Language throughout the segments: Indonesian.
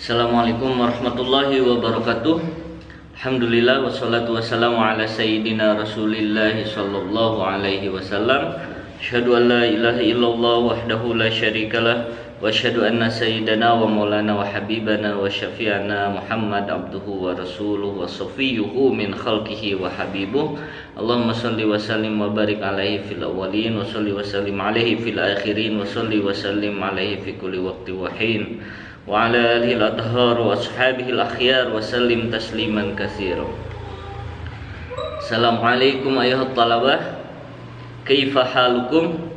Assalamualaikum warahmatullahi wabarakatuh. Alhamdulillah wassalatu wassalamu ala sayyidina Rasulillahi sallallahu alaihi wasallam. Asyhadu an la ilaha illallah wahdahu la syarikalah wa asyhadu anna sayyidana wa maulana wa habibana wa syafi'ana Muhammad abduhu wa rasuluhu wa safiyyuhu min khalqihi wa habibuh. Allahumma salli wa sallim wa barik alaihi fil awwalin wa salli wa sallim alaihi fil akhirin wa salli wa sallim alaihi fi kulli waqti wa hin wa ala alihi al-adhar wa ashabihi al-akhyar wa sallim tasliman katsira. Assalamualaikum ayuhat talabah, kaifa halukum?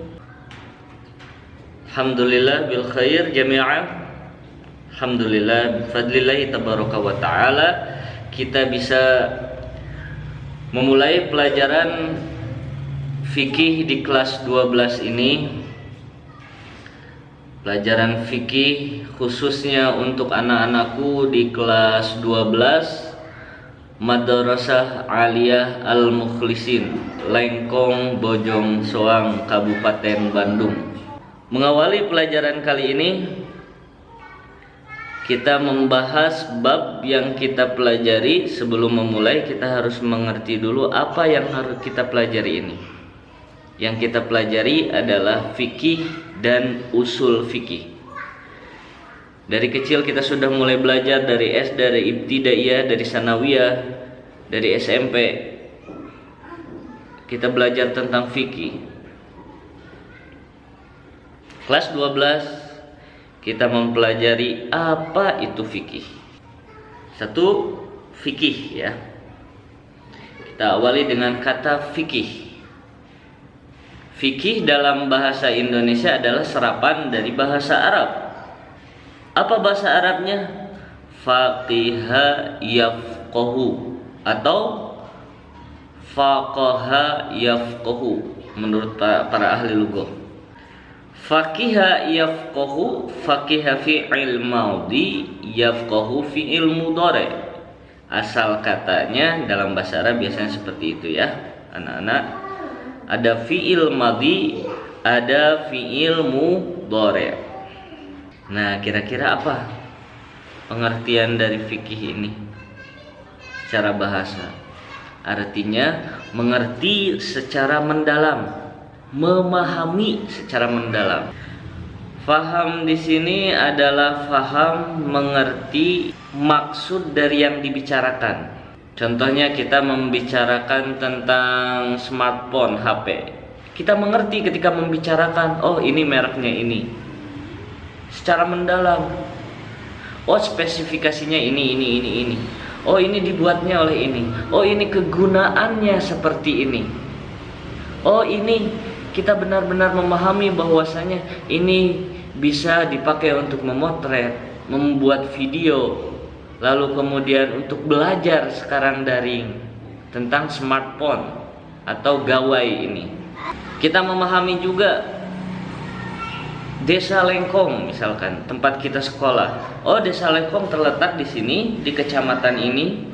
Alhamdulillah bil khair jami'an. Alhamdulillah bifadlillahi tabaraka wa ta'ala kita bisa memulai pelajaran fikih di kelas 12 ini. Pelajaran fikih khususnya untuk anak-anakku di kelas 12 Madrasah Aliyah Al-Mukhlisin, Lengkong, Bojong Soang, Kabupaten Bandung. Mengawali pelajaran kali ini, kita membahas bab yang kita pelajari. Sebelum memulai, kita harus mengerti dulu apa yang harus kita pelajari ini. Yang kita pelajari adalah fikih dan usul fikih. Dari kecil kita sudah mulai belajar dari SD, dari ibtidaiyah, dari sanawiyah, dari SMP. Kita belajar tentang fikih. Kelas 12 kita mempelajari apa itu fikih. Satu, fikih ya. Kita awali dengan kata fikih. Fikih dalam bahasa Indonesia adalah serapan dari bahasa Arab. Apa bahasa Arabnya? Faqiha yafqahu atau faqaha yafqahu menurut para ahli lugah. Faqiha yafqahu, faqiha fi'il madhi, yafqahu fi'il mudhari. Asal katanya dalam bahasa Arab biasanya seperti itu ya, anak-anak. Ada fi'il madhi, ada fi'il mudhari. Nah, kira-kira apa pengertian dari fikih ini secara bahasa? Artinya mengerti secara mendalam, memahami secara mendalam. Faham di sini adalah faham mengerti maksud dari yang dibicarakan. Contohnya kita membicarakan tentang smartphone, HP. Kita mengerti ketika membicarakan, oh ini mereknya ini. Secara mendalam. Oh spesifikasinya ini. Oh ini dibuatnya oleh ini. Oh ini kegunaannya seperti ini. Oh ini kita benar-benar memahami bahwasanya ini bisa dipakai untuk memotret, membuat video. Lalu kemudian untuk belajar sekarang daring tentang smartphone atau gawai ini. Kita memahami juga Desa Lengkong misalkan, tempat kita sekolah. Oh, Desa Lengkong terletak di sini, di kecamatan ini,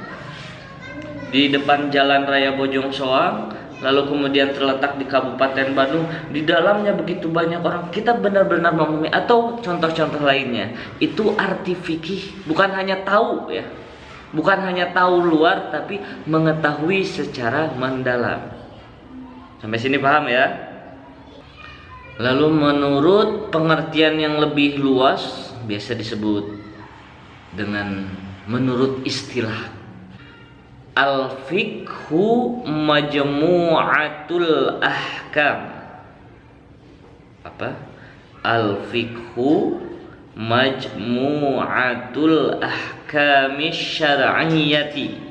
di depan Jalan Raya Bojong Soang. Lalu kemudian terletak di Kabupaten Bandung. Di dalamnya begitu banyak orang. Kita benar-benar memahami. Atau contoh-contoh lainnya. Itu arti fikih. Bukan hanya tahu ya, bukan hanya tahu luar, tapi mengetahui secara mendalam. Sampai sini paham ya? Lalu menurut pengertian yang lebih luas, biasa disebut dengan menurut istilah, al-fiqhu majmu'atul ahkam. Apa? Al-fiqhu majmu'atul ahkami syar'iyyati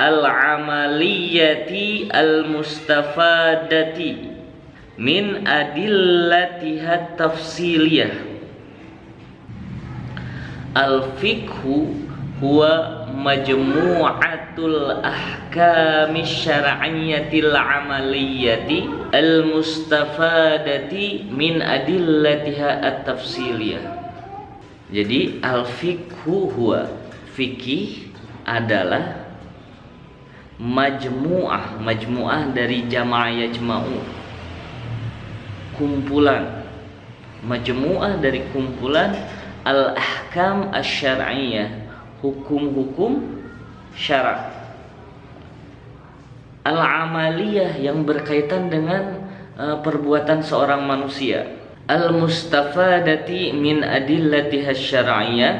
al-amaliyati al-mustafadati min adillatiha tafsiliyah. Al-fiqhu huwa majmu'atul ahkami syar'iyyatil amaliyati al-mustafadati min adillatiha at-tafsiliyah. Jadi al-fiqhu huwa, fikih adalah majmu'ah dari jamaah yajma'u, kumpulan majmu'ah dari kumpulan al-ahkam asy-syar'iyyah, hukum-hukum syara', al-amaliyah yang berkaitan dengan perbuatan seorang manusia, al-mustafadati min adillatiha syar'iyyah,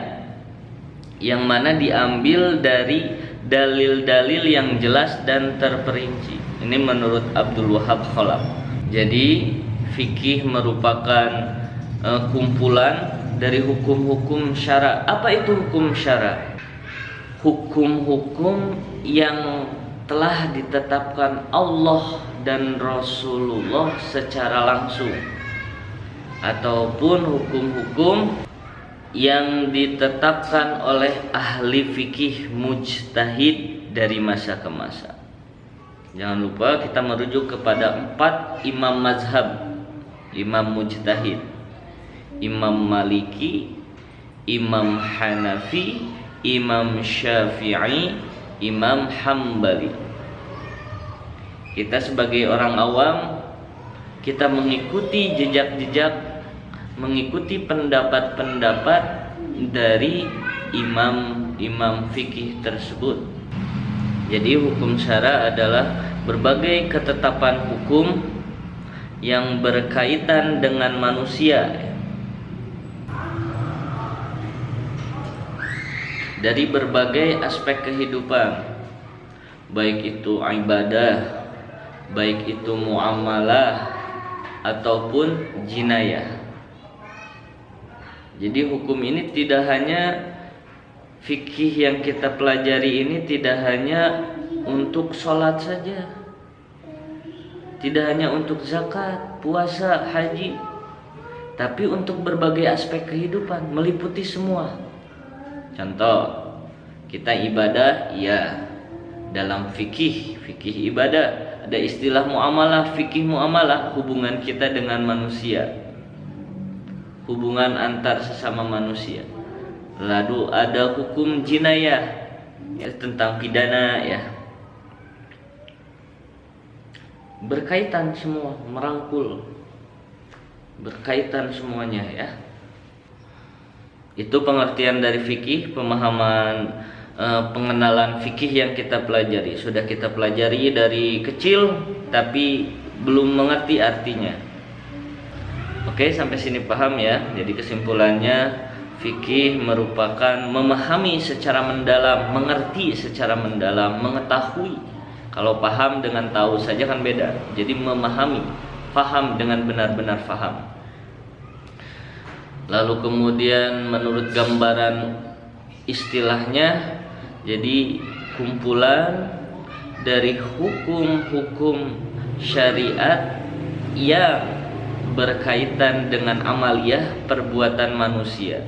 yang mana diambil dari dalil-dalil yang jelas dan terperinci. Ini menurut Abdul Wahab Khalaf. Jadi fikih merupakan kumpulan dari hukum-hukum syara'. Apa itu hukum syara'? Hukum-hukum yang telah ditetapkan Allah dan Rasulullah secara langsung, ataupun hukum-hukum yang ditetapkan oleh ahli fikih mujtahid dari masa ke masa. Jangan lupa kita merujuk kepada 4 imam mazhab, imam mujtahid: Imam Maliki, Imam Hanafi, Imam Syafi'i, Imam Hambali. Kita sebagai orang awam, kita mengikuti jejak-jejak, mengikuti pendapat-pendapat dari imam-imam fikih tersebut. Jadi hukum syara' adalah berbagai ketetapan hukum yang berkaitan dengan manusia dari berbagai aspek kehidupan, baik itu ibadah, baik itu muamalah ataupun jinayah. Jadi hukum ini tidak hanya fikih yang kita pelajari ini tidak hanya untuk sholat saja, tidak hanya untuk zakat, puasa, haji, tapi untuk berbagai aspek kehidupan, meliputi semua. Contoh, kita ibadah, ya, dalam fikih ibadah ada istilah muamalah, fikih muamalah, hubungan kita dengan manusia, hubungan antar sesama manusia. Lalu ada hukum jinayah, ya, tentang pidana, ya, berkaitan semua, merangkul, berkaitan semuanya, ya. Itu pengertian dari fikih, pemahaman, pengenalan fikih yang kita pelajari. Sudah kita pelajari dari kecil, tapi belum mengerti artinya. Oke, sampai sini paham ya. Jadi kesimpulannya, fikih merupakan memahami secara mendalam, mengerti secara mendalam, mengetahui. Kalau paham dengan tahu saja kan beda. Jadi memahami, paham dengan benar-benar paham. Lalu kemudian menurut gambaran istilahnya, jadi kumpulan dari hukum-hukum syariat yang berkaitan dengan amaliyah perbuatan manusia,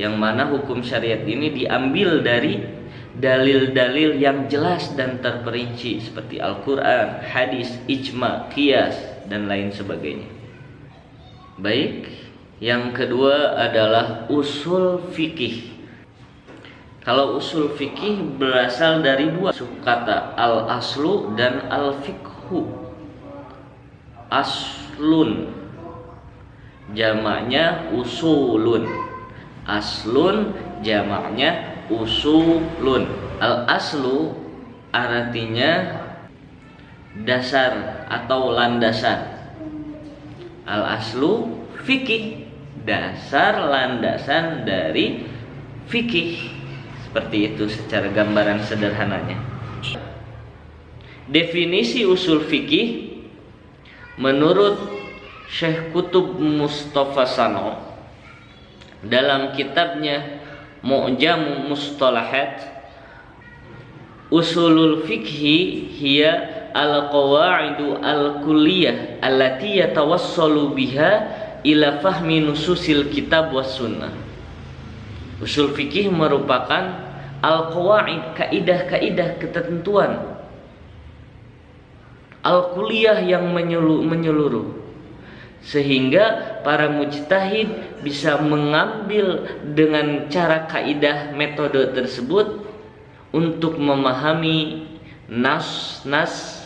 yang mana hukum syariat ini diambil dari dalil-dalil yang jelas dan terperinci seperti Al-Quran, hadis, ijma, qiyas, dan lain sebagainya. Baik, yang kedua adalah usul fikih. Kalau usul fikih berasal dari 2 kata, al-aslu dan al-fikhu. Aslun jamaknya usulun, aslun jamaknya usulun. Al-aslu artinya dasar atau landasan. Al-aslu fikih, dasar landasan dari fikih. Seperti itu secara gambaran sederhananya. Definisi usul fikih menurut Syekh Qutb Mustafa Sano dalam kitabnya Mu'jam Mustalahat, usulul fikhi hiya al-qawaidu al-kulliyah allati yatawassalu biha ila fahmi nususil kitab was sunnah. Usul fikih merupakan al-qawaid, kaidah-kaidah, ketentuan al-kulliyah yang menyeluruh, sehingga para mujtahid bisa mengambil dengan cara kaidah metode tersebut untuk memahami nas-nas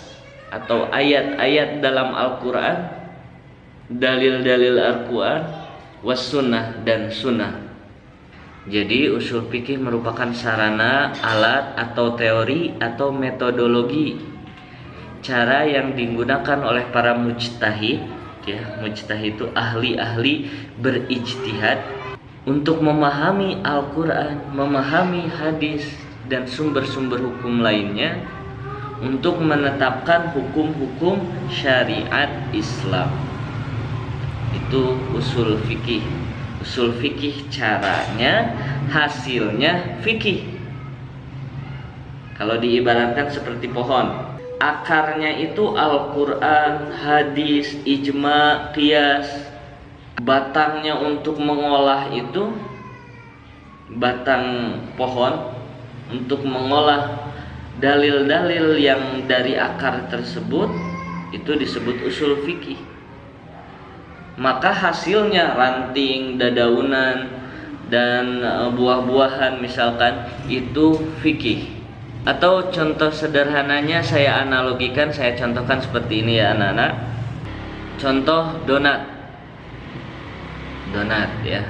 atau ayat-ayat dalam Al-Quran, dalil-dalil Al-Quran, was sunnah dan sunnah. Jadi usul fikih merupakan sarana, alat atau teori atau metodologi cara yang digunakan oleh para mujtahid, ya, mujtahid itu ahli-ahli berijtihad untuk memahami Al-Qur'an, memahami hadis dan sumber-sumber hukum lainnya untuk menetapkan hukum-hukum syariat Islam. Itu usul fikih. Usul fikih caranya, hasilnya fikih. Kalau diibaratkan seperti pohon, akarnya itu Al-Qur'an, hadis, ijma, qiyas. Batangnya untuk mengolah itu batang pohon, untuk mengolah dalil-dalil yang dari akar tersebut, itu disebut usul fikih. Maka hasilnya ranting, dedaunan, dan buah-buahan misalkan, itu fikih. Atau contoh sederhananya saya analogikan, saya contohkan seperti ini ya anak-anak. Contoh donat ya.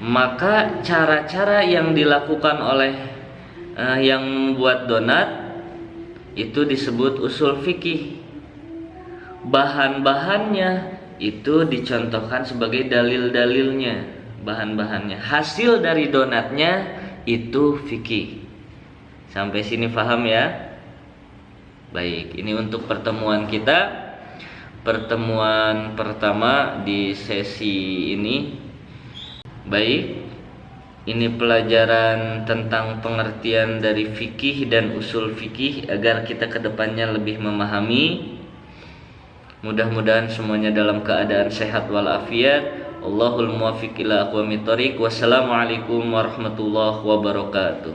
Maka cara-cara yang dilakukan oleh yang membuat donat itu disebut usul fikih. Bahan-bahannya itu dicontohkan sebagai dalil-dalilnya, bahan-bahannya. Hasil dari donatnya itu fikih. Sampai sini paham ya? Baik, ini untuk pertemuan kita, pertemuan pertama di sesi ini. Baik, ini pelajaran tentang pengertian dari fikih dan usul fikih agar kita kedepannya lebih memahami. Mudah-mudahan semuanya dalam keadaan sehat walafiat. Allahul muwaffiq ila aqwamit thoriq. Wassalamualaikum warahmatullahi wabarakatuh.